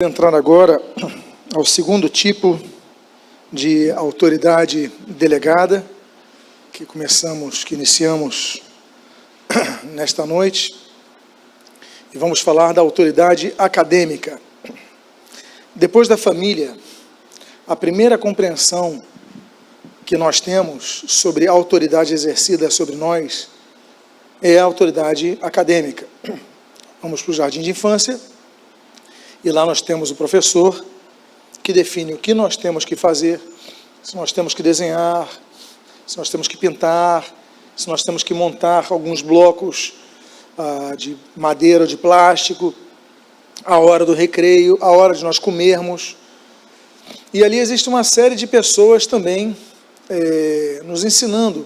Entrar agora ao segundo tipo de autoridade delegada que iniciamos nesta noite, e vamos falar da autoridade acadêmica. Depois da família, a primeira compreensão que nós temos sobre a autoridade exercida sobre nós é a autoridade acadêmica. Vamos para o jardim de infância. E lá nós temos o professor que define o que nós temos que fazer, se nós temos que desenhar, se nós temos que pintar, se nós temos que montar alguns blocos de madeira ou de plástico, a hora do recreio, a hora de nós comermos. E ali existe uma série de pessoas também nos ensinando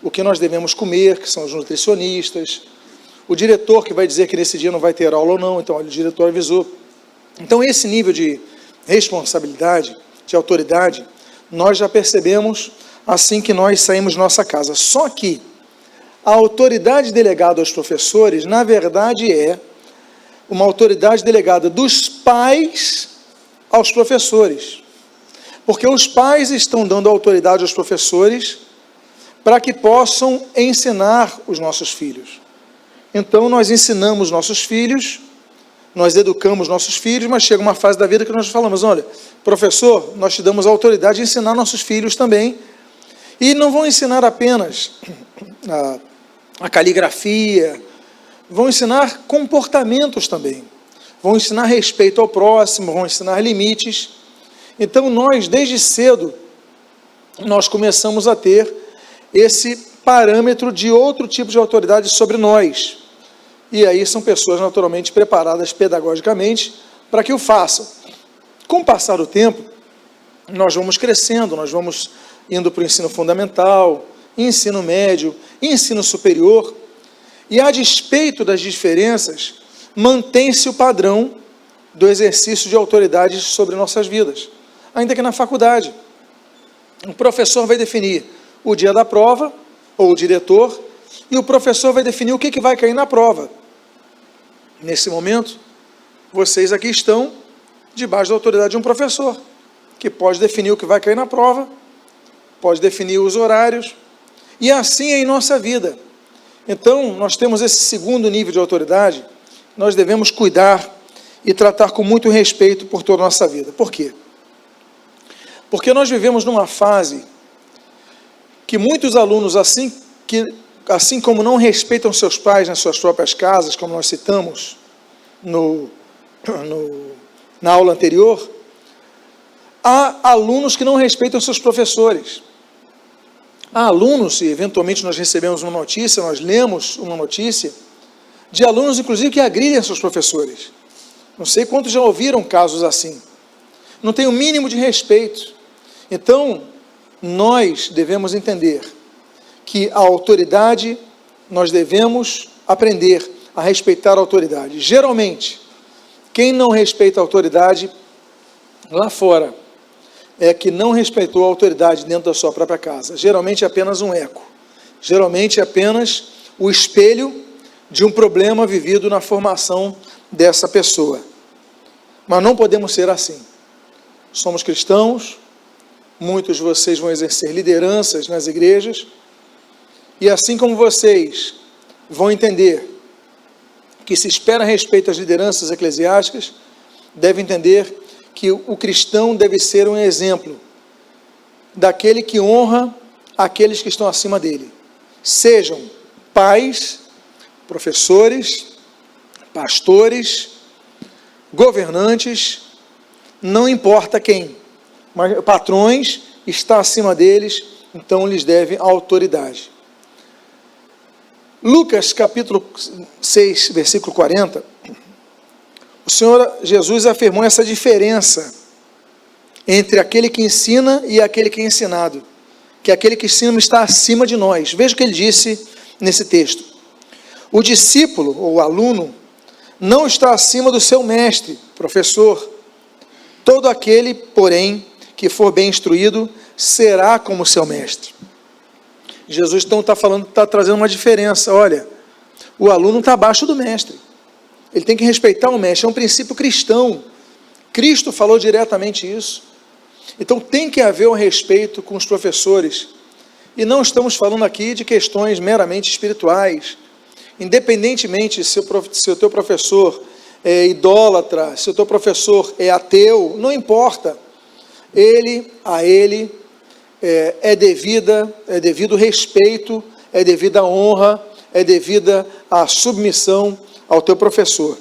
o que nós devemos comer, que são os nutricionistas, o diretor que vai dizer que nesse dia não vai ter aula ou não, então olha, o diretor avisou. Então, esse nível de responsabilidade, de autoridade, nós já percebemos assim que nós saímos de nossa casa. Só que a autoridade delegada aos professores, na verdade, é uma autoridade delegada dos pais aos professores. Porque os pais estão dando autoridade aos professores para que possam ensinar os nossos filhos. Então, nós ensinamos nossos filhos, nós educamos nossos filhos, mas chega uma fase da vida que nós falamos, olha, professor, nós te damos a autoridade de ensinar nossos filhos também, e não vão ensinar apenas a caligrafia, vão ensinar comportamentos também, vão ensinar respeito ao próximo, vão ensinar limites. Então nós, desde cedo, nós começamos a ter esse parâmetro de outro tipo de autoridade sobre nós. E aí são pessoas naturalmente preparadas pedagogicamente para que o façam. Com o passar do tempo, nós vamos crescendo, nós vamos indo para o ensino fundamental, ensino médio, ensino superior, e a despeito das diferenças, mantém-se o padrão do exercício de autoridade sobre nossas vidas. Ainda que na faculdade, o professor vai definir o dia da prova, ou o diretor, e o professor vai definir o que vai cair na prova. Nesse momento, vocês aqui estão debaixo da autoridade de um professor, que pode definir o que vai cair na prova, pode definir os horários, e assim é em nossa vida. Então, nós temos esse segundo nível de autoridade, nós devemos cuidar e tratar com muito respeito por toda a nossa vida. Por quê? Porque nós vivemos numa fase que muitos alunos, assim como não respeitam seus pais nas suas próprias casas, como nós citamos na aula anterior, há alunos que não respeitam seus professores. Há alunos, e eventualmente nós recebemos uma notícia, nós lemos uma notícia, de alunos, inclusive, que agridem seus professores. Não sei quantos já ouviram casos assim. Não tem o mínimo de respeito. Então, nós devemos entender que a autoridade, nós devemos aprender a respeitar a autoridade. Geralmente, quem não respeita a autoridade lá fora, é que não respeitou a autoridade dentro da sua própria casa. Geralmente é apenas um eco. Geralmente é apenas o espelho de um problema vivido na formação dessa pessoa. Mas não podemos ser assim. Somos cristãos, muitos de vocês vão exercer lideranças nas igrejas, e assim como vocês vão entender que se espera respeito às lideranças eclesiásticas, devem entender que o cristão deve ser um exemplo daquele que honra aqueles que estão acima dele. Sejam pais, professores, pastores, governantes, não importa quem, mas patrões, está acima deles, então lhes deve autoridade. Lucas capítulo 6, versículo 40, o Senhor Jesus afirmou essa diferença entre aquele que ensina e aquele que é ensinado, que aquele que ensina está acima de nós. Veja o que ele disse nesse texto: o discípulo ou o aluno não está acima do seu mestre, professor. Todo aquele, porém, que for bem instruído, será como seu mestre. Jesus então está trazendo uma diferença. Olha, o aluno está abaixo do mestre. Ele tem que respeitar o mestre. É um princípio cristão Cristo falou diretamente isso. Então tem que haver um respeito com os professores. E não estamos falando aqui de questões meramente espirituais. Independentemente se o teu professor é idólatra, se o teu professor é ateu, não importa. A ele é devido respeito, é devida honra, é devida a submissão ao teu professor.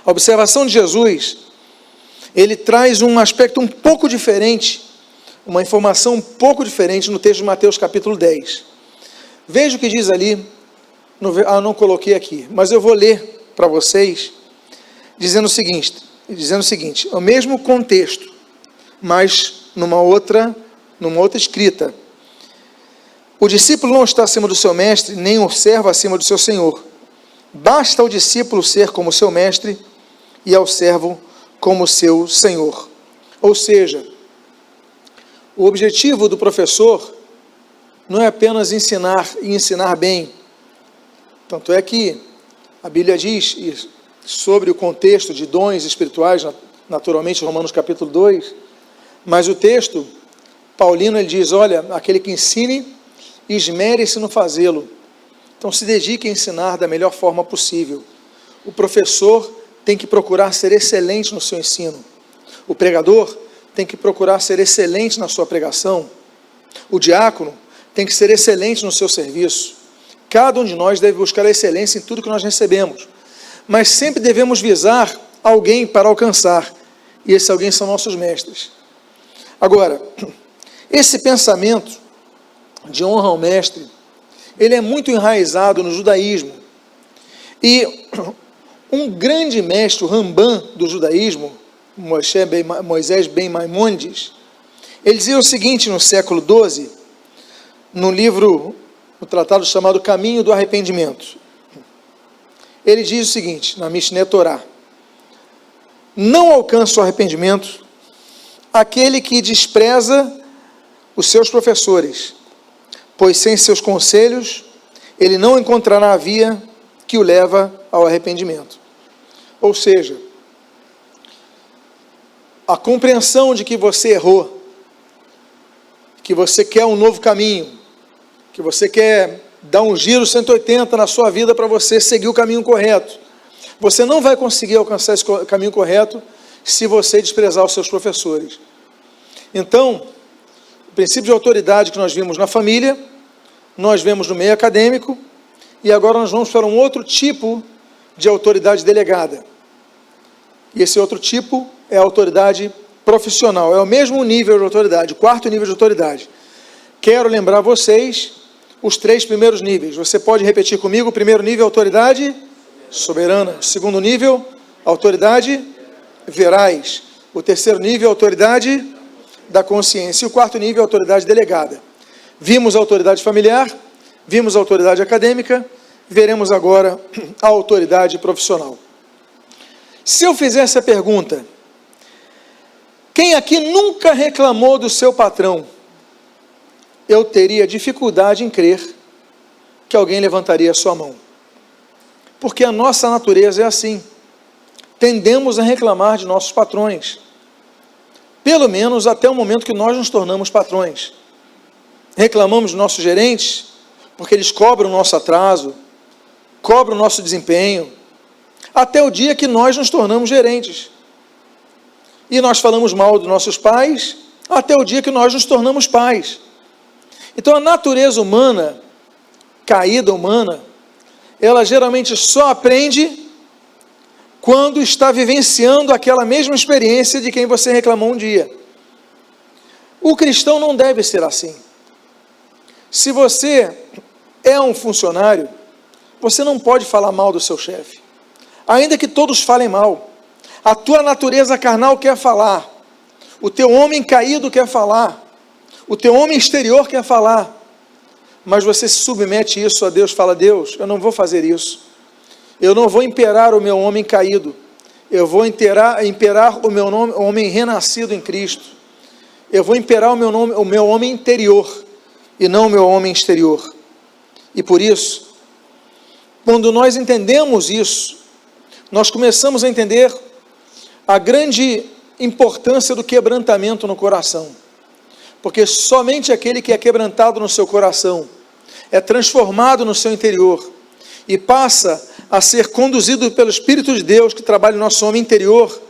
A observação de Jesus, ele traz um aspecto um pouco diferente, uma informação um pouco diferente no texto de Mateus capítulo 10. Veja o que diz ali, não coloquei aqui, mas eu vou ler para vocês, dizendo o seguinte, o mesmo contexto, mas numa outra escrita. O discípulo não está acima do seu mestre, nem o servo acima do seu senhor. Basta ao discípulo ser como seu mestre e ao servo como seu senhor. Ou seja, o objetivo do professor não é apenas ensinar e ensinar bem. Tanto é que a Bíblia diz sobre o contexto de dons espirituais, naturalmente Romanos capítulo 2, mas o texto paulino ele diz, olha, aquele que ensine, esmere-se no fazê-lo. Então se dedique a ensinar da melhor forma possível. O professor tem que procurar ser excelente no seu ensino. O pregador tem que procurar ser excelente na sua pregação. O diácono tem que ser excelente no seu serviço. Cada um de nós deve buscar a excelência em tudo que nós recebemos. Mas sempre devemos visar alguém para alcançar. E esse alguém são nossos mestres. Agora, esse pensamento de honra ao mestre, ele é muito enraizado no judaísmo. E um grande mestre, o Rambam do judaísmo, Moisés ben Maimônides, ele dizia o seguinte no século XII, no tratado chamado Caminho do Arrependimento. Ele diz o seguinte, na Mishneh Torah: não alcança o arrependimento aquele que despreza os seus professores, pois sem seus conselhos ele não encontrará a via que o leva ao arrependimento. Ou seja, a compreensão de que você errou, que você quer um novo caminho, que você quer dar um giro 180 na sua vida para você seguir o caminho correto. Você não vai conseguir alcançar esse caminho correto se você desprezar os seus professores. Então, o princípio de autoridade que nós vimos na família, nós vemos no meio acadêmico, e agora nós vamos para um outro tipo de autoridade delegada. E esse outro tipo é a autoridade profissional, é o mesmo nível de autoridade, o quarto nível de autoridade. Quero lembrar vocês os 3 primeiros níveis. Você pode repetir comigo: o primeiro nível, autoridade soberana. O segundo nível, autoridade veraz. O terceiro nível, autoridade da consciência. E o quarto nível, autoridade delegada. Vimos a autoridade familiar, vimos a autoridade acadêmica, veremos agora a autoridade profissional. Se eu fizesse a pergunta, quem aqui nunca reclamou do seu patrão? Eu teria dificuldade em crer que alguém levantaria a sua mão. Porque a nossa natureza é assim. Tendemos a reclamar de nossos patrões. Pelo menos até o momento que nós nos tornamos patrões. Reclamamos dos nossos gerentes, porque eles cobram o nosso atraso, cobram o nosso desempenho, até o dia que nós nos tornamos gerentes. E nós falamos mal dos nossos pais, até o dia que nós nos tornamos pais. Então a natureza humana, caída humana, ela geralmente só aprende quando está vivenciando aquela mesma experiência de quem você reclamou um dia. O cristão não deve ser assim. Se você é um funcionário, você não pode falar mal do seu chefe, ainda que todos falem mal. A tua natureza carnal quer falar, o teu homem caído quer falar, o teu homem exterior quer falar, mas você se submete isso a Deus, fala: Deus, eu não vou fazer isso, eu não vou imperar o meu homem caído, eu vou imperar o meu homem renascido em Cristo, eu vou imperar o meu homem interior, e não o meu homem exterior. E por isso, quando nós entendemos isso, nós começamos a entender a grande importância do quebrantamento no coração, porque somente aquele que é quebrantado no seu coração, é transformado no seu interior, e passa a ser conduzido pelo Espírito de Deus, que trabalha no nosso homem interior,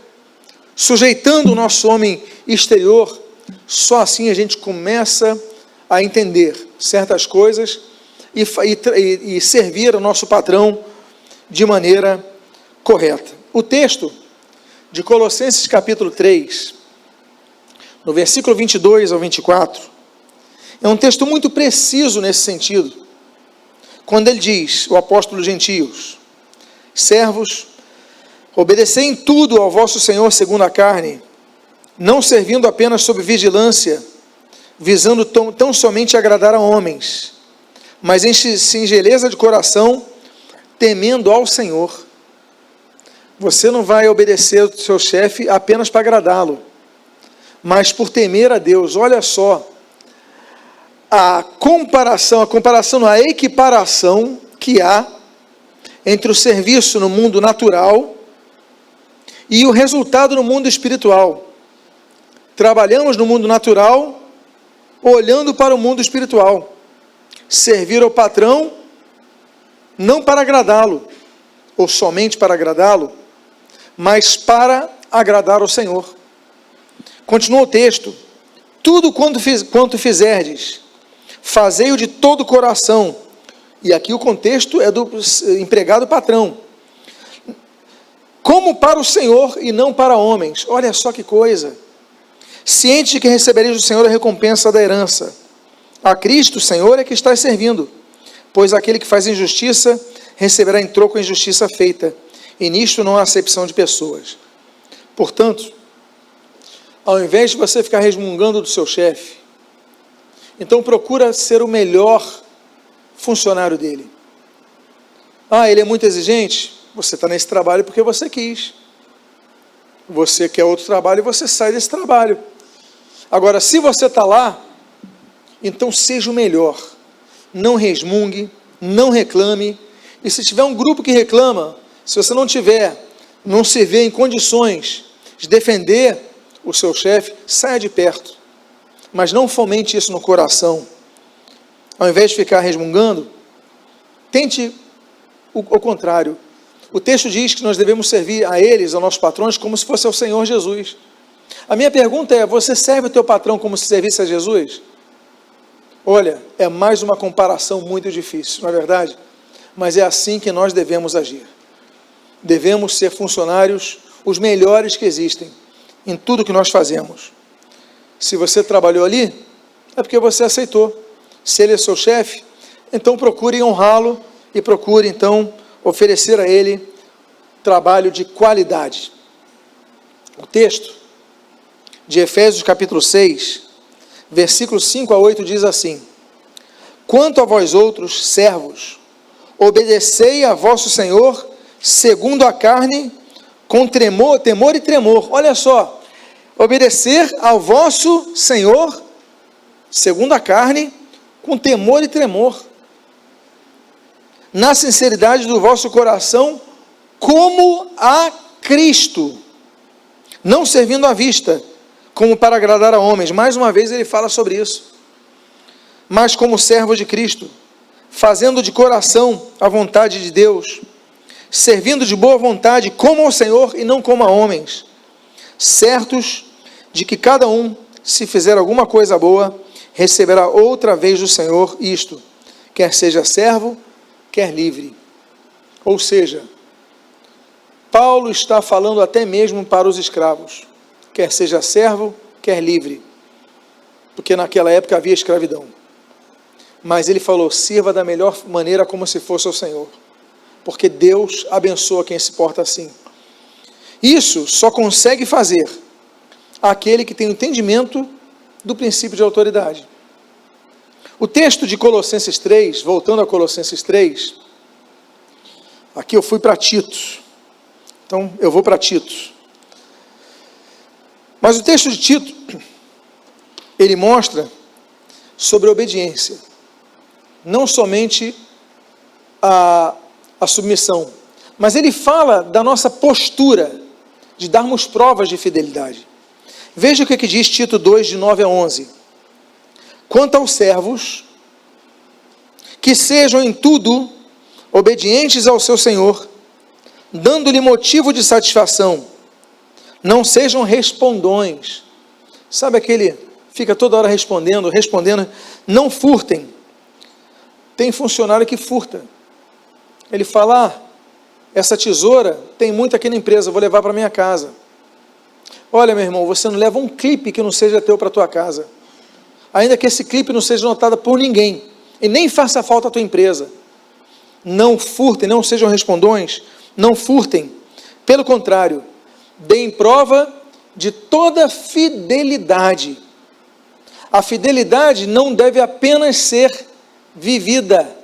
sujeitando o nosso homem exterior, só assim a gente começa a entender certas coisas e servir ao nosso patrão de maneira correta. O texto de Colossenses capítulo 3, no versículo 22 ao 24, é um texto muito preciso nesse sentido, quando ele diz, o apóstolo gentios: servos, obedecei em tudo ao vosso Senhor segundo a carne, não servindo apenas sob vigilância, visando tão somente agradar a homens, mas em singeleza de coração, temendo ao Senhor. Você não vai obedecer ao seu chefe apenas para agradá-lo, mas por temer a Deus. Olha só, a equiparação que há entre o serviço no mundo natural e o resultado no mundo espiritual. Trabalhamos no mundo natural, olhando para o mundo espiritual. Servir ao patrão, não para agradá-lo, ou somente para agradá-lo, mas para agradar ao Senhor. Continua o texto: tudo quanto fizerdes, fazei-o de todo o coração. E aqui o contexto é do empregado patrão. Como para o Senhor e não para homens. Olha só que coisa. Ciente de que recebereis do Senhor a recompensa da herança. A Cristo, Senhor, é que estás servindo. Pois aquele que faz injustiça, receberá em troco a injustiça feita. E nisto não há acepção de pessoas. Portanto, ao invés de você ficar resmungando do seu chefe, então procura ser o melhor funcionário dele. Ah, ele é muito exigente? Você está nesse trabalho porque você quis. Você quer outro trabalho e você sai desse trabalho. Agora, se você está lá, então seja o melhor. Não resmungue, não reclame. E se tiver um grupo que reclama, se você não se vê em condições de defender o seu chefe, saia de perto. Mas não fomente isso no coração. Ao invés de ficar resmungando, tente o contrário. O texto diz que nós devemos servir a eles, aos nossos patrões, como se fosse ao Senhor Jesus. A minha pergunta é: você serve o teu patrão como se servisse a Jesus? Olha, é mais uma comparação muito difícil, não é verdade? Mas é assim que nós devemos agir. Devemos ser funcionários os melhores que existem em tudo que nós fazemos. Se você trabalhou ali, é porque você aceitou. Se ele é seu chefe, então procure honrá-lo e procure então oferecer a ele trabalho de qualidade. O texto de Efésios capítulo 6, versículos 5 a 8 diz assim: quanto a vós outros, servos, obedecei a vosso Senhor segundo a carne, com temor e tremor. Olha só, obedecer ao vosso Senhor segundo a carne, com temor e tremor, na sinceridade do vosso coração, como a Cristo, não servindo à vista, como para agradar a homens. Mais uma vez ele fala sobre isso. Mas como servo de Cristo, fazendo de coração a vontade de Deus, servindo de boa vontade, como ao Senhor e não como a homens, certos de que cada um, se fizer alguma coisa boa, receberá outra vez do Senhor isto, quer seja servo, quer livre. Ou seja, Paulo está falando até mesmo para os escravos, quer seja servo, quer livre, porque naquela época havia escravidão. Mas ele falou: sirva da melhor maneira como se fosse o Senhor, porque Deus abençoa quem se porta assim. Isso só consegue fazer aquele que tem o entendimento do princípio de autoridade. O texto de Colossenses 3, voltando a Colossenses 3, aqui eu fui para Tito, então eu vou para Tito. Mas o texto de Tito, ele mostra sobre a obediência, não somente a submissão, mas ele fala da nossa postura de darmos provas de fidelidade. Veja o que diz Tito 2, de 9 a 11. Quanto aos servos, que sejam em tudo obedientes ao seu Senhor, dando-lhe motivo de satisfação, não sejam respondões. Sabe aquele, fica toda hora respondendo, não furtem. Tem funcionário que furta. Ele fala, essa tesoura tem muito aqui na empresa, vou levar para minha casa. Olha, meu irmão, você não leva um clipe que não seja teu para a tua casa. Ainda que esse clipe não seja notado por ninguém, e nem faça falta à tua empresa. Não furtem, não sejam respondões, não furtem. Pelo contrário, deem prova de toda fidelidade. A fidelidade não deve apenas ser vivida.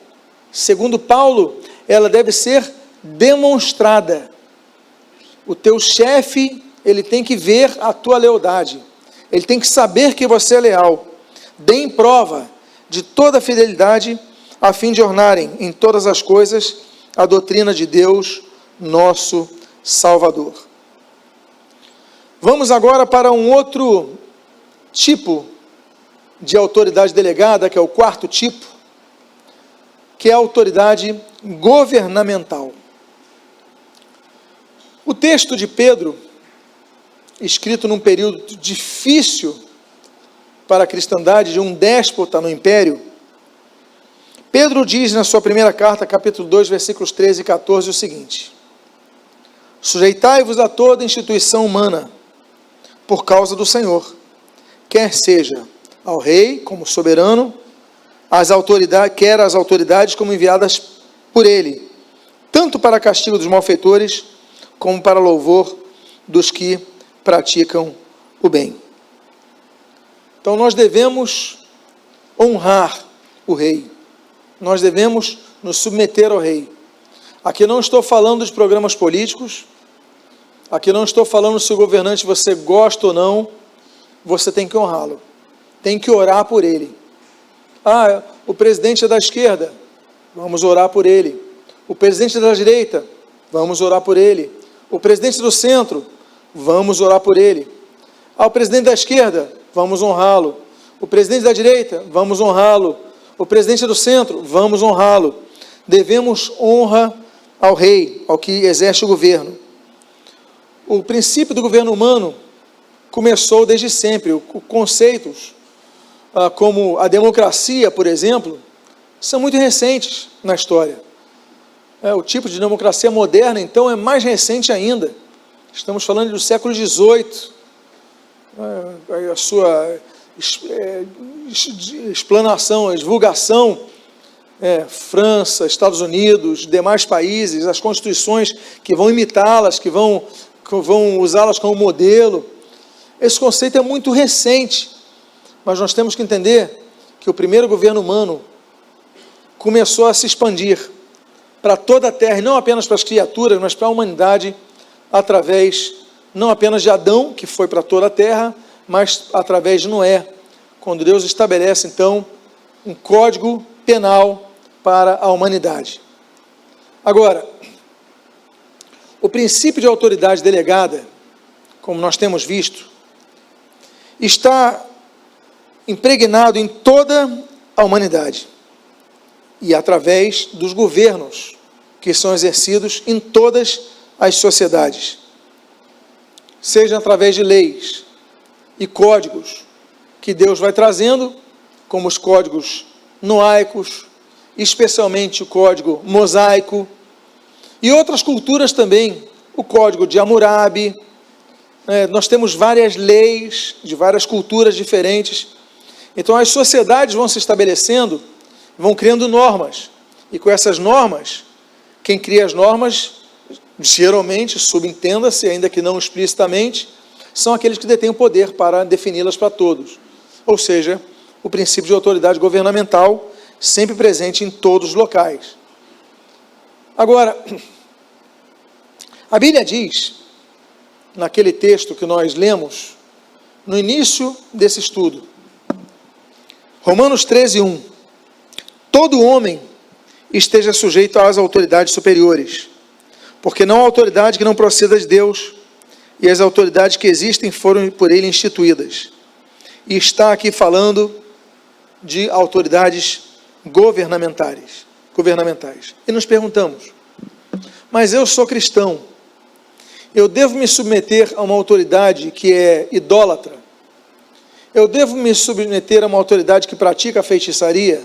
Segundo Paulo, ela deve ser demonstrada. O teu chefe, ele tem que ver a tua lealdade. Ele tem que saber que você é leal. Deem prova de toda fidelidade, a fim de ornarem em todas as coisas a doutrina de Deus, nosso Salvador. Vamos agora para um outro tipo de autoridade delegada, que é o quarto tipo, que é a autoridade governamental. O texto de Pedro, escrito num período difícil para a cristandade, de um déspota no império, Pedro diz na sua primeira carta, capítulo 2, versículos 13 e 14, o seguinte: sujeitai-vos a toda instituição humana, por causa do Senhor, quer seja ao rei como soberano, quer as autoridades como enviadas por ele, tanto para castigo dos malfeitores, como para louvor dos que praticam o bem. Então nós devemos honrar o rei, nós devemos nos submeter ao rei. Aqui não estou falando de programas políticos, aqui não estou falando se o governante você gosta ou não, você tem que honrá-lo, tem que orar por ele. O presidente é da esquerda, vamos orar por ele. O presidente é da direita, vamos orar por ele. O presidente do centro, vamos orar por ele. O presidente da esquerda, vamos honrá-lo. O presidente da direita, vamos honrá-lo. O presidente do centro, vamos honrá-lo. Devemos honra ao rei, ao que exerce o governo. O princípio do governo humano começou desde sempre. Conceitos como a democracia, por exemplo, são muito recentes na história. O tipo de democracia moderna, então, é mais recente ainda. Estamos falando do século XVIII. A sua explanação, a divulgação, França, Estados Unidos, demais países, as constituições que vão imitá-las, que vão usá-las como modelo. Esse conceito é muito recente, mas nós temos que entender que o primeiro governo humano começou a se expandir para toda a terra, e não apenas para as criaturas, mas para a humanidade, através não apenas de Adão, que foi para toda a terra, mas através de Noé, quando Deus estabelece então um código penal para a humanidade. Agora, o princípio de autoridade delegada, como nós temos visto, está impregnado em toda a humanidade e através dos governos que são exercidos em todas as sociedades, seja através de leis e códigos que Deus vai trazendo, como os códigos noaicos, especialmente o código mosaico, e outras culturas também, o código de Hammurabi. Nós temos várias leis de várias culturas diferentes. Então as sociedades vão se estabelecendo, vão criando normas, e com essas normas, quem cria as normas, geralmente, subentenda-se, ainda que não explicitamente, são aqueles que detêm o poder para defini-las para todos. Ou seja, o princípio de autoridade governamental, sempre presente em todos os locais. Agora, a Bíblia diz, naquele texto que nós lemos, no início desse estudo, Romanos 13:1, todo homem esteja sujeito às autoridades superiores, porque não há autoridade que não proceda de Deus, e as autoridades que existem foram por ele instituídas. E está aqui falando de autoridades governamentais. E nos perguntamos, mas eu sou cristão, eu devo me submeter a uma autoridade que é idólatra? Eu devo me submeter a uma autoridade que pratica feitiçaria?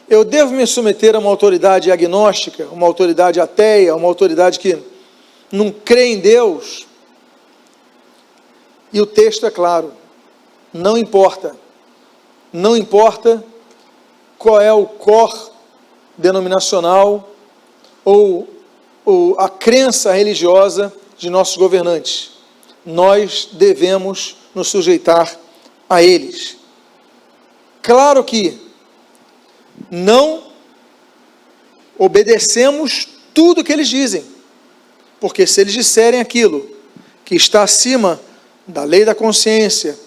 Eu devo me submeter a uma autoridade agnóstica, uma autoridade ateia, uma autoridade que não crê em Deus? E o texto é claro, não importa qual é o core denominacional ou a crença religiosa de nossos governantes, nós devemos nos sujeitar a eles. Claro que não obedecemos tudo que eles dizem, porque se eles disserem aquilo que está acima da lei da consciência,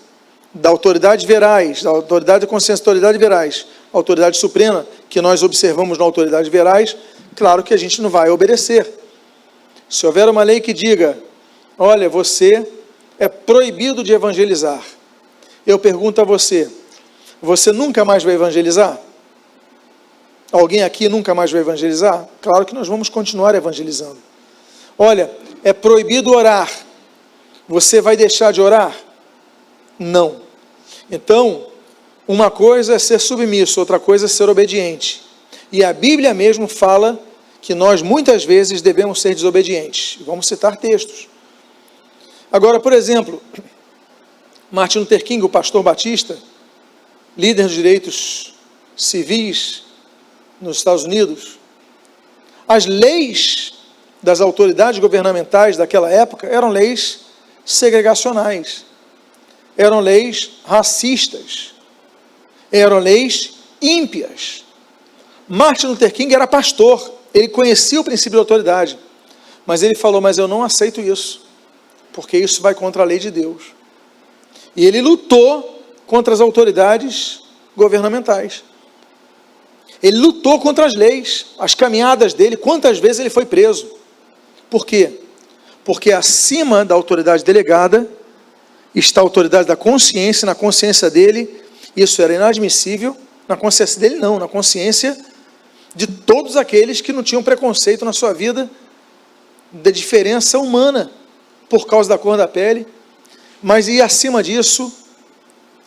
da autoridade verais, da autoridade da consciência, autoridade verais, autoridade suprema, que nós observamos na autoridade verais, claro que a gente não vai obedecer. Se houver uma lei que diga, olha, você é proibido de evangelizar, eu pergunto a você, você nunca mais vai evangelizar? Alguém aqui nunca mais vai evangelizar? Claro que nós vamos continuar evangelizando. Olha, é proibido orar, você vai deixar de orar? Não. Então, uma coisa é ser submisso, outra coisa é ser obediente. E a Bíblia mesmo fala que nós muitas vezes devemos ser desobedientes. Vamos citar textos. Agora, por exemplo, Martin Luther King, o pastor batista, líder dos direitos civis nos Estados Unidos, as leis das autoridades governamentais daquela época eram leis segregacionais, eram leis racistas, eram leis ímpias. Martin Luther King era pastor, ele conhecia o princípio de autoridade, mas ele falou, mas eu não aceito isso, porque isso vai contra a lei de Deus. E ele lutou contra as autoridades governamentais. Ele lutou contra as leis, as caminhadas dele, quantas vezes ele foi preso. Por quê? Porque acima da autoridade delegada está a autoridade da consciência, na consciência dele, isso era inadmissível, na consciência dele não, na consciência de todos aqueles que não tinham preconceito na sua vida, da diferença humana, por causa da cor da pele, mas e acima disso,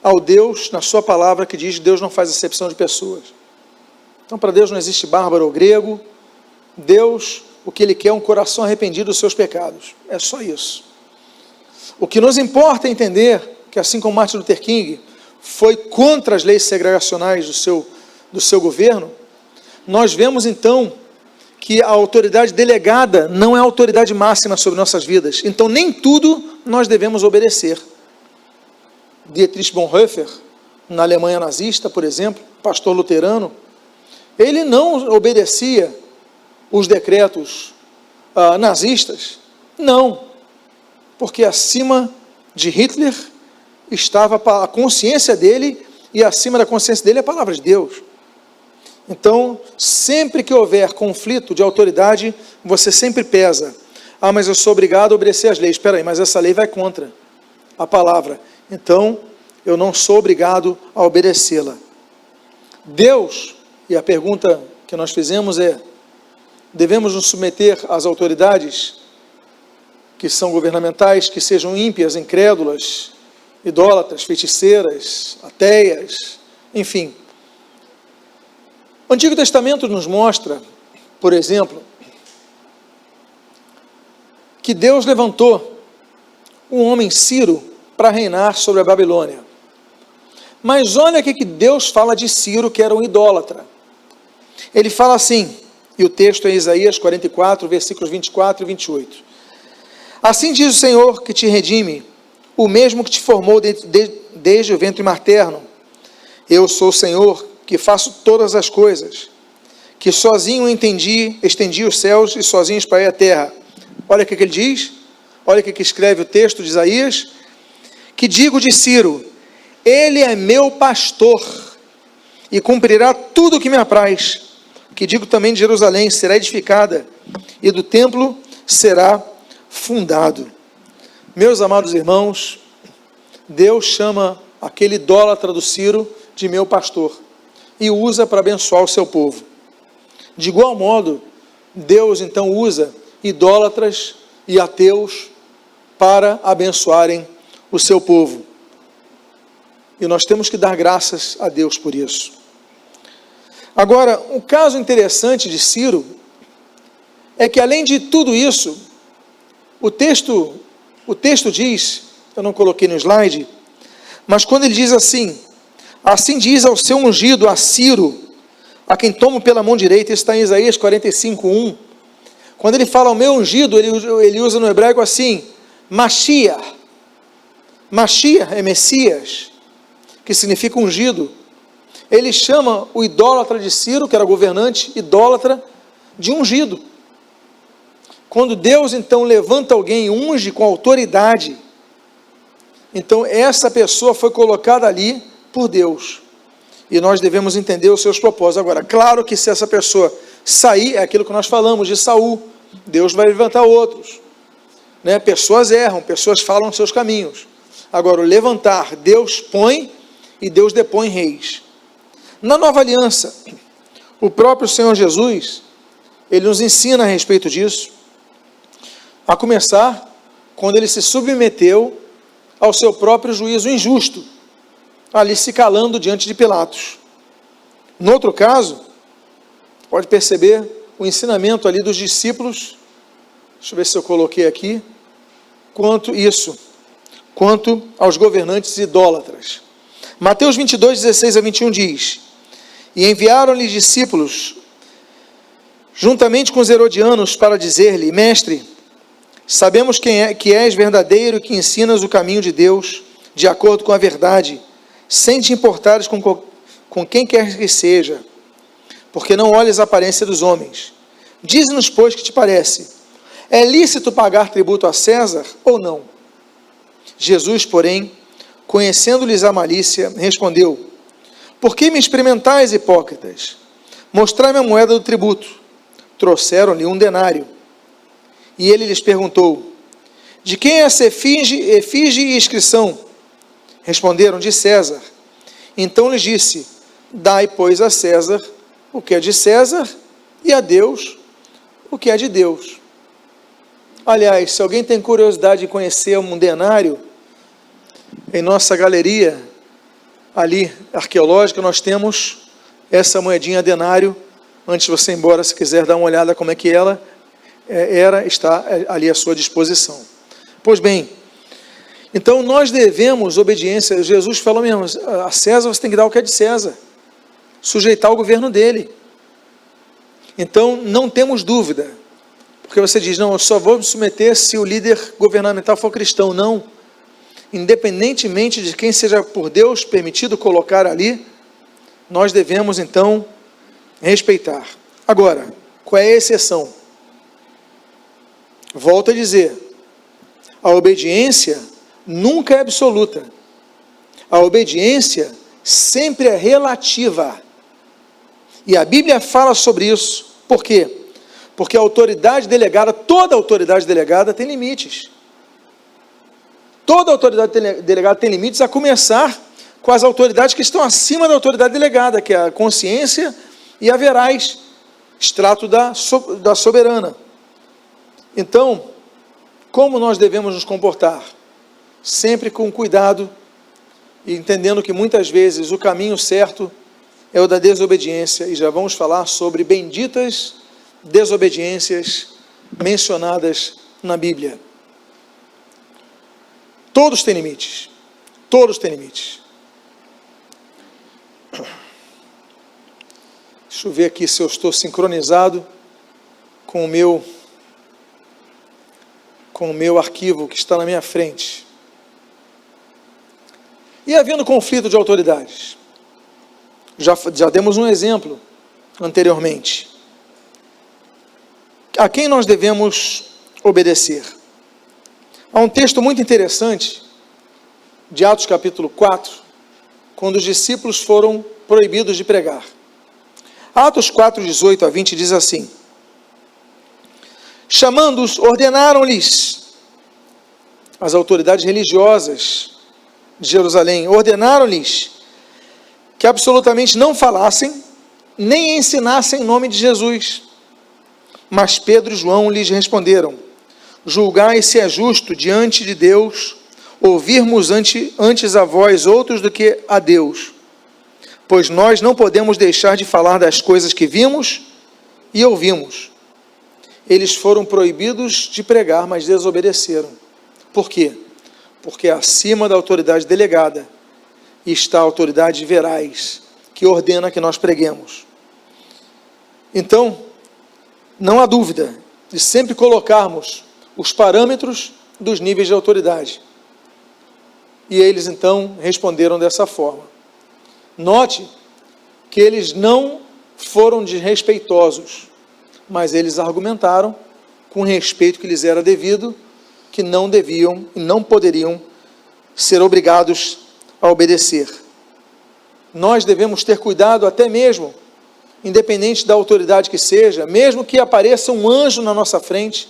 ao Deus, na sua palavra, que diz que Deus não faz acepção de pessoas. Então, para Deus não existe bárbaro ou grego, Deus, o que Ele quer é um coração arrependido dos seus pecados, é só isso. O que nos importa é entender que, assim como Martin Luther King foi contra as leis segregacionais do seu governo, nós vemos então que a autoridade delegada não é a autoridade máxima sobre nossas vidas. Então nem tudo nós devemos obedecer. Dietrich Bonhoeffer, na Alemanha nazista, por exemplo, pastor luterano, ele não obedecia os decretos nazistas. Não, porque acima de Hitler estava a consciência dele, e acima da consciência dele é a palavra de Deus. Então, sempre que houver conflito de autoridade, você sempre pesa. Ah, mas eu sou obrigado a obedecer às leis. Espera aí, mas essa lei vai contra a palavra. Então, eu não sou obrigado a obedecê-la. Deus, e a pergunta que nós fizemos é, devemos nos submeter às autoridades que são governamentais, que sejam ímpias, incrédulas, idólatras, feiticeiras, ateias, enfim. O Antigo Testamento nos mostra, por exemplo, que Deus levantou um homem Ciro para reinar sobre a Babilônia. Mas olha o que Deus fala de Ciro, que era um idólatra. Ele fala assim, e o texto é Isaías 44, versículos 24 e 28. Assim diz o Senhor que te redime, o mesmo que te formou desde o ventre materno. Eu sou o Senhor, que faço todas as coisas, que sozinho estendi os céus e sozinho espalhei a terra. Olha o que ele diz, olha o que escreve o texto de Isaías, que digo de Ciro, ele é meu pastor, e cumprirá tudo o que me apraz, que digo também de Jerusalém, será edificada, e do templo será fundado. Meus amados irmãos, Deus chama aquele idólatra do Ciro de meu pastor e usa para abençoar o seu povo. De igual modo, Deus então usa idólatras e ateus para abençoarem o seu povo. E nós temos que dar graças a Deus por isso. Agora, um caso interessante de Ciro é que, além de tudo isso, o texto diz, eu não coloquei no slide, mas quando ele diz assim diz ao seu ungido, a Ciro, a quem tomo pela mão direita, isso está em Isaías 45:1. Quando ele fala ao meu ungido, ele usa no hebraico assim, Mashiach. Mashiach é Messias, que significa ungido. Ele chama o idólatra de Ciro, que era governante idólatra, de ungido. Quando Deus então levanta alguém e unge com autoridade, então essa pessoa foi colocada ali por Deus. E nós devemos entender os seus propósitos. Agora, claro que se essa pessoa sair, é aquilo que nós falamos de Saul, Deus vai levantar outros. Pessoas erram, pessoas falam seus caminhos. Agora, o levantar, Deus põe e Deus depõe reis. Na Nova Aliança, o próprio Senhor Jesus, Ele nos ensina a respeito disso, a começar quando Ele se submeteu ao seu próprio juízo injusto, ali se calando diante de Pilatos. No outro caso, pode perceber o ensinamento ali dos discípulos, deixa eu ver se eu coloquei aqui, quanto aos governantes idólatras. Mateus 22, 16 a 21 diz, e enviaram-lhe discípulos, juntamente com os herodianos, para dizer-lhe, mestre, sabemos que és verdadeiro e que ensinas o caminho de Deus, de acordo com a verdade, sem te importares com quem quer que seja, porque não olhas a aparência dos homens. Dize-nos, pois, que te parece, é lícito pagar tributo a César ou não? Jesus, porém, conhecendo-lhes a malícia, respondeu, por que me experimentais, hipócritas? Mostrai-me a moeda do tributo. Trouxeram-lhe 1 denário. E ele lhes perguntou, de quem é essa efígie e inscrição? Responderam, de César. Então lhes disse, dai, pois, a César o que é de César e a Deus o que é de Deus. Aliás, se alguém tem curiosidade de conhecer um denário, em nossa galeria, ali, arqueológica, nós temos essa moedinha denário. Antes de você ir embora, se quiser dar uma olhada como é que ela está ali à sua disposição. Pois bem, então nós devemos obediência. Jesus falou mesmo, a César você tem que dar o que é de César, sujeitar o governo dele. Então não temos dúvida, porque você diz, não, eu só vou me submeter se o líder governamental for cristão. Não, independentemente de quem seja por Deus permitido colocar ali, nós devemos então respeitar. Agora, qual é a exceção? Volto a dizer, a obediência nunca é absoluta, a obediência sempre é relativa, e a Bíblia fala sobre isso. Por quê? Porque a autoridade delegada, toda autoridade delegada tem limites. Toda autoridade delegada tem limites, a começar com as autoridades que estão acima da autoridade delegada, que é a consciência e a veraz, extrato da soberana. Então, como nós devemos nos comportar? Sempre com cuidado, e entendendo que muitas vezes o caminho certo é o da desobediência, e já vamos falar sobre benditas desobediências mencionadas na Bíblia. Todos têm limites. Todos têm limites. Deixa eu ver aqui se eu estou sincronizado com o meu arquivo que está na minha frente. E havendo conflito de autoridades? Já demos um exemplo anteriormente. A quem nós devemos obedecer? Há um texto muito interessante, de Atos capítulo 4, quando os discípulos foram proibidos de pregar. Atos 4, 18 a 20 diz assim, chamando-os, ordenaram-lhes as autoridades religiosas de Jerusalém, ordenaram-lhes que absolutamente não falassem, nem ensinassem em nome de Jesus. Mas Pedro e João lhes responderam: julgai se é justo diante de Deus ouvirmos antes a vós outros do que a Deus, pois nós não podemos deixar de falar das coisas que vimos e ouvimos. Eles foram proibidos de pregar, mas desobedeceram. Por quê? Porque acima da autoridade delegada está a autoridade veraz, que ordena que nós preguemos. Então, não há dúvida de sempre colocarmos os parâmetros dos níveis de autoridade. E eles então responderam dessa forma. Note que eles não foram desrespeitosos, mas eles argumentaram com o respeito que lhes era devido, que não deviam e não poderiam ser obrigados a obedecer. Nós devemos ter cuidado até mesmo, independente da autoridade que seja, mesmo que apareça um anjo na nossa frente,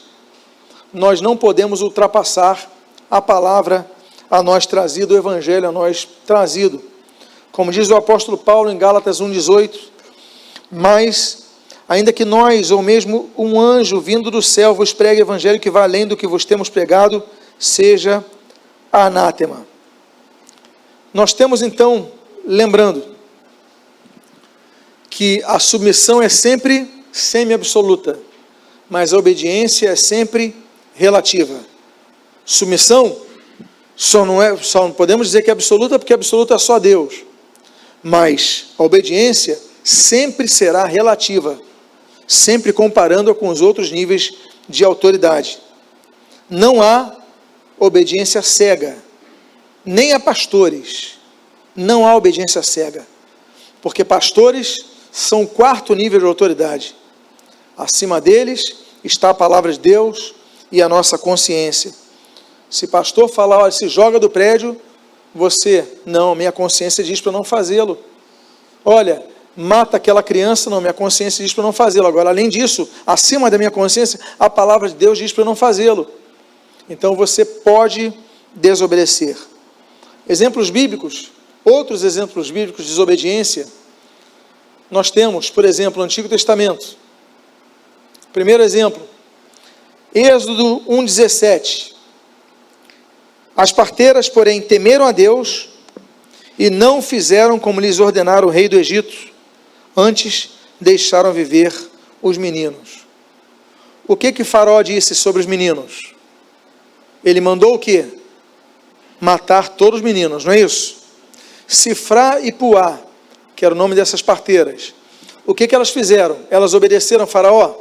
nós não podemos ultrapassar a palavra a nós trazida, o evangelho a nós trazido. Como diz o apóstolo Paulo em Gálatas 1,18, mas, ainda que nós, ou mesmo um anjo vindo do céu, vos pregue o evangelho que vai além do que vos temos pregado, seja anátema. Nós temos então, lembrando, que a submissão é sempre semi-absoluta, mas a obediência é sempre relativa. Submissão só não podemos dizer que é absoluta, porque absoluta é só Deus, mas a obediência sempre será relativa, sempre comparando-a com os outros níveis de autoridade. Não há obediência cega, nem a pastores, não há obediência cega, porque pastores são o quarto nível de autoridade. Acima deles está a palavra de Deus e a nossa consciência. Se pastor falar, olha, se joga do prédio, você, não, minha consciência diz para não fazê-lo. Olha, mata aquela criança, não, minha consciência diz para não fazê-lo. Agora, além disso, acima da minha consciência, a palavra de Deus diz para não fazê-lo. Então você pode desobedecer. Exemplos bíblicos, outros exemplos bíblicos de desobediência, nós temos, por exemplo, no Antigo Testamento. Primeiro exemplo, Êxodo 1,17. As parteiras, porém, temeram a Deus e não fizeram como lhes ordenara o rei do Egito, antes deixaram viver os meninos. O que Faraó disse sobre os meninos? Ele mandou o quê? Matar todos os meninos, não é isso? Sifrá e Puá, que era o nome dessas parteiras, o que elas fizeram? Elas obedeceram a Faraó?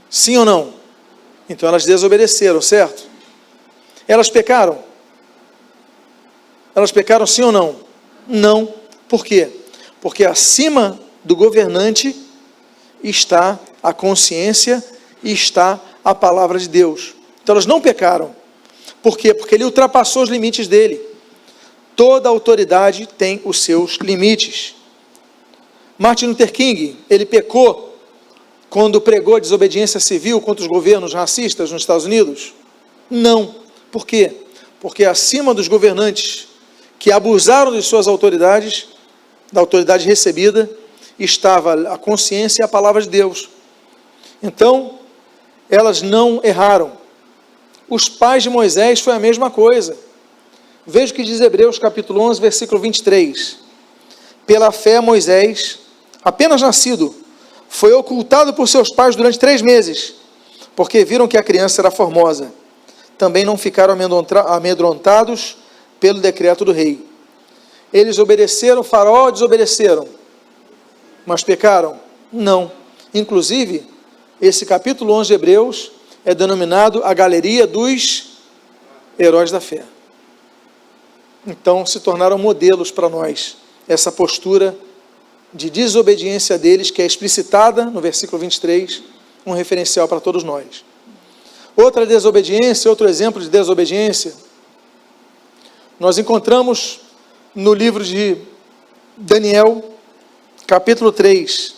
Sim ou não? Então elas desobedeceram, certo? Elas pecaram? Elas pecaram sim ou não? Não. Por quê? Porque acima do governante está a consciência e está a palavra de Deus. Então elas não pecaram. Por quê? Porque ele ultrapassou os limites dele. Toda autoridade tem os seus limites. Martin Luther King, ele pecou quando pregou a desobediência civil contra os governos racistas nos Estados Unidos? Não. Por quê? Porque acima dos governantes que abusaram de suas autoridades, da autoridade recebida, estava a consciência e a palavra de Deus. Então, elas não erraram. Os pais de Moisés foi a mesma coisa. Veja o que diz Hebreus capítulo 11, versículo 23. Pela fé Moisés, apenas nascido, foi ocultado por seus pais durante 3 meses, porque viram que a criança era formosa. Também não ficaram amedrontados pelo decreto do rei. Eles obedeceram, Faraó desobedeceram, mas pecaram? Não. Inclusive, esse capítulo 11 de Hebreus é denominado a galeria dos heróis da fé. Então, se tornaram modelos para nós, essa postura de desobediência deles, que é explicitada no versículo 23, um referencial para todos nós. Outra desobediência, outro exemplo de desobediência, nós encontramos no livro de Daniel, capítulo 3,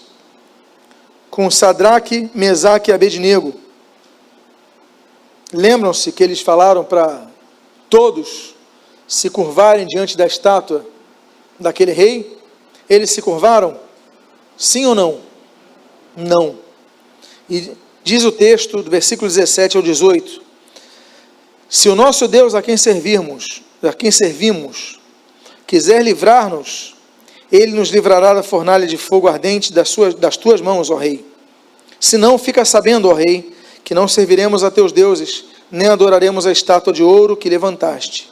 com Sadraque, Mesaque e Abednego. Lembram-se que eles falaram para todos se curvarem diante da estátua daquele rei? Eles se curvaram? Sim ou não? Não. E diz o texto do versículo 17 ao 18, se o nosso Deus a quem servimos, quiser livrar-nos, Ele nos livrará da fornalha de fogo ardente das tuas mãos, ó rei. Se não, fica sabendo, ó rei, que não serviremos a teus deuses, nem adoraremos a estátua de ouro que levantaste.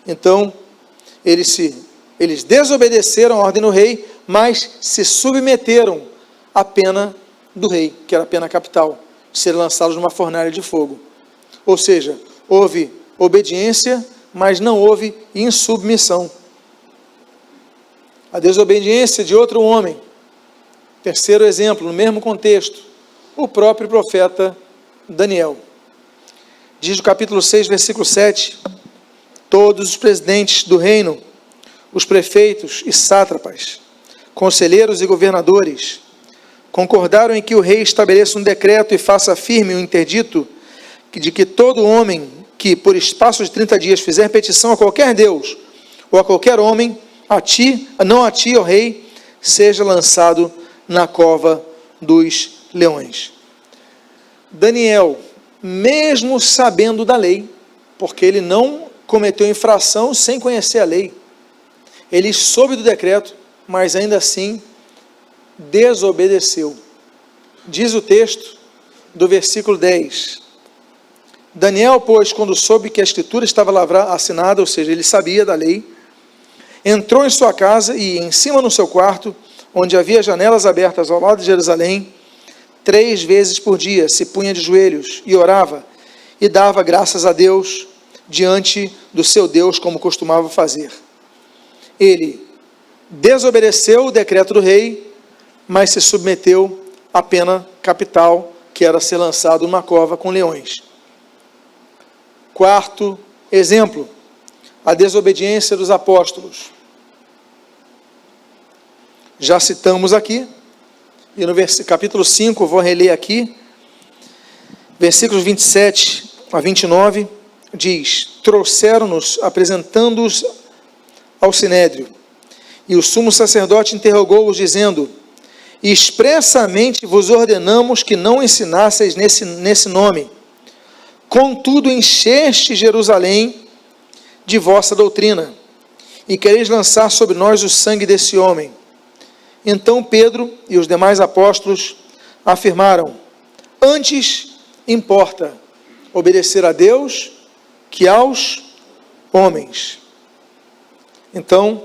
Então, eles desobedeceram a ordem do rei, mas se submeteram à pena do rei, que era a pena capital, de ser lançados numa fornalha de fogo. Ou seja, houve obediência, mas não houve insubmissão. A desobediência de outro homem. Terceiro exemplo, no mesmo contexto, o próprio profeta Daniel. Diz o capítulo 6, versículo 7, todos os presidentes do reino, os prefeitos e sátrapas, conselheiros e governadores, concordaram em que o rei estabeleça um decreto e faça firme o interdito de que todo homem que por espaço de 30 dias fizer petição a qualquer Deus ou a qualquer homem, não a ti, ó rei, seja lançado na cova dos leões. Daniel, mesmo sabendo da lei, porque ele não cometeu infração sem conhecer a lei, ele soube do decreto, mas ainda assim desobedeceu. Diz o texto do versículo 10, Daniel, pois, quando soube que a escritura estava assinada, ou seja, ele sabia da lei, entrou em sua casa e em cima no seu quarto, onde havia janelas abertas ao lado de Jerusalém, 3 vezes por dia se punha de joelhos e orava e dava graças a Deus diante do seu Deus, como costumava fazer. Ele desobedeceu o decreto do rei, mas se submeteu à pena capital, que era ser lançado numa cova com leões. Quarto exemplo, a desobediência dos apóstolos. Já citamos aqui, e no capítulo 5, vou reler aqui, versículos 27 a 29, diz, trouxeram-nos, apresentando-os ao sinédrio, e o sumo sacerdote interrogou-os, dizendo, expressamente vos ordenamos que não ensinasseis nesse nome, contudo encheste Jerusalém de vossa doutrina, e quereis lançar sobre nós o sangue desse homem. Então Pedro e os demais apóstolos afirmaram, antes importa obedecer a Deus que aos homens. Então,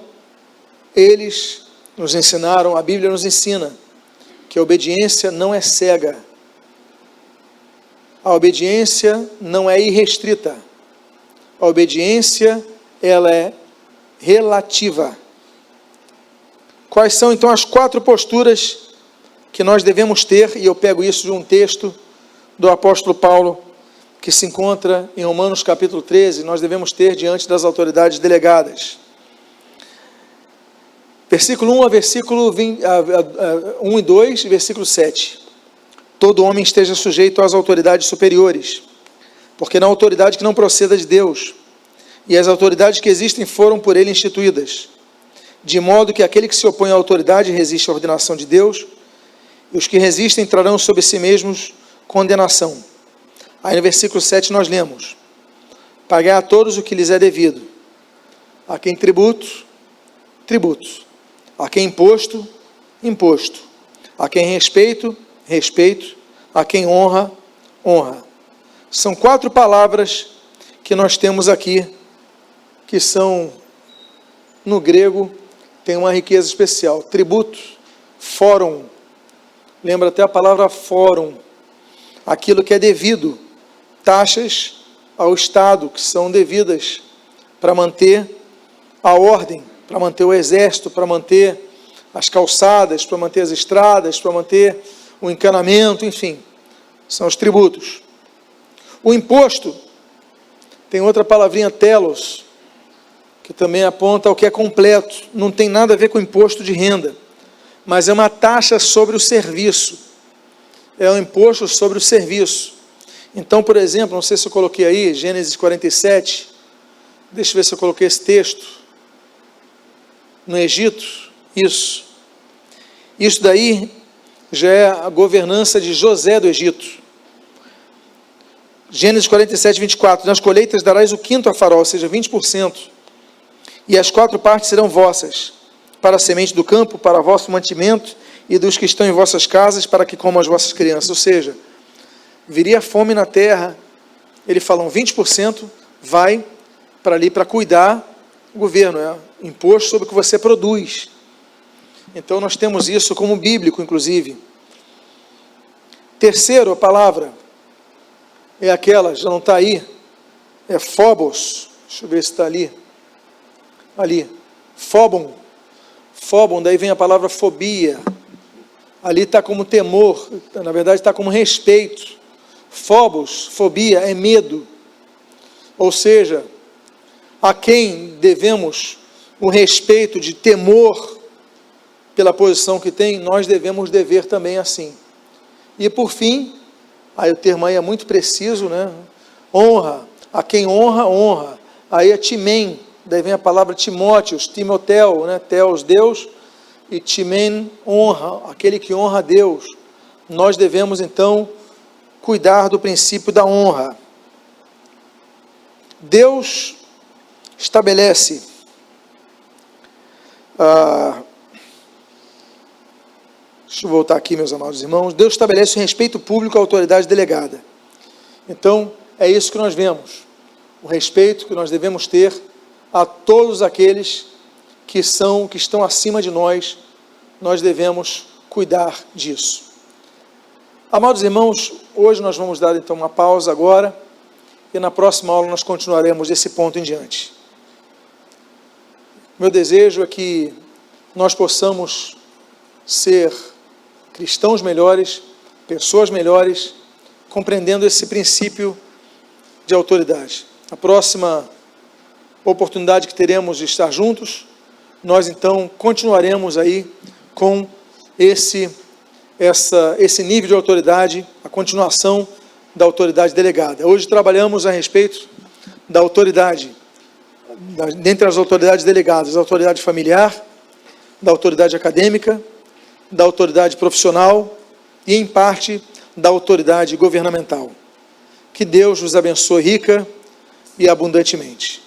eles nos ensinaram, a Bíblia nos ensina, que a obediência não é cega. A obediência não é irrestrita. A obediência, ela é relativa. Quais são, então, as 4 posturas que nós devemos ter? E eu pego isso de um texto do apóstolo Paulo, que se encontra em Romanos capítulo 13, nós devemos ter diante das autoridades delegadas. Versículo 1 a versículo 1 e 2, versículo 7. Todo homem esteja sujeito às autoridades superiores, porque não há autoridade que não proceda de Deus, e as autoridades que existem foram por ele instituídas, de modo que aquele que se opõe à autoridade resiste à ordenação de Deus, e os que resistem trarão sobre si mesmos condenação. Aí no versículo 7 nós lemos, pagai a todos o que lhes é devido, a quem tributo, tributo, a quem imposto, imposto, a quem respeito, respeito, a quem honra, honra. São 4 palavras que nós temos aqui, que são, no grego, tem uma riqueza especial. Tributo, fórum, lembra até a palavra fórum, aquilo que é devido, taxas ao Estado, que são devidas para manter a ordem, para manter o exército, para manter as calçadas, para manter as estradas, para manter o encanamento, enfim, são os tributos. O imposto, tem outra palavrinha, telos, que também aponta ao que é completo, não tem nada a ver com imposto de renda, mas é uma taxa sobre o serviço, é um imposto sobre o serviço. Então, por exemplo, não sei se eu coloquei aí, Gênesis 47, Deixa eu ver se eu coloquei esse texto. No Egito, isso daí já é a governança de José do Egito. Gênesis 47, 24. Nas colheitas darás o quinto a Faraó, ou seja, 20%. E as 4 partes serão vossas, para a semente do campo, para vosso mantimento, e dos que estão em vossas casas, para que comam as vossas crianças. Ou seja, viria fome na terra. Ele fala, 20% vai para ali, para cuidar o governo, é imposto sobre o que você produz. Então nós temos isso como bíblico, inclusive. Terceiro, a palavra é aquela, já não está aí, é phobos. Deixa eu ver se está ali. Ali, phobon, daí vem a palavra fobia. Ali está como temor, na verdade está como respeito. Phobos, fobia, é medo. Ou seja, a quem devemos o respeito de temor pela posição que tem, nós devemos dever também assim. E por fim, aí o termo aí é muito preciso, né? Honra, a quem honra, honra. Aí é timem, daí vem a palavra Timóteos, Timoteu, né? Teos, Deus, e timen, honra, aquele que honra a Deus. Nós devemos então cuidar do princípio da honra. Deus estabelece deixa eu voltar aqui, meus amados irmãos. Deus estabelece o respeito público à autoridade delegada. Então, é isso que nós vemos. O respeito que nós devemos ter a todos aqueles que estão acima de nós. Nós devemos cuidar disso. Amados irmãos, hoje nós vamos dar então uma pausa agora. E na próxima aula nós continuaremos desse ponto em diante. Meu desejo é que nós possamos ser cristãos melhores, pessoas melhores, compreendendo esse princípio de autoridade. A próxima oportunidade que teremos de estar juntos, nós então continuaremos aí com esse nível de autoridade, a continuação da autoridade delegada. Hoje trabalhamos a respeito da autoridade, dentre as autoridades delegadas, da autoridade familiar, da autoridade acadêmica, da autoridade profissional e, em parte, da autoridade governamental. Que Deus os abençoe rica e abundantemente.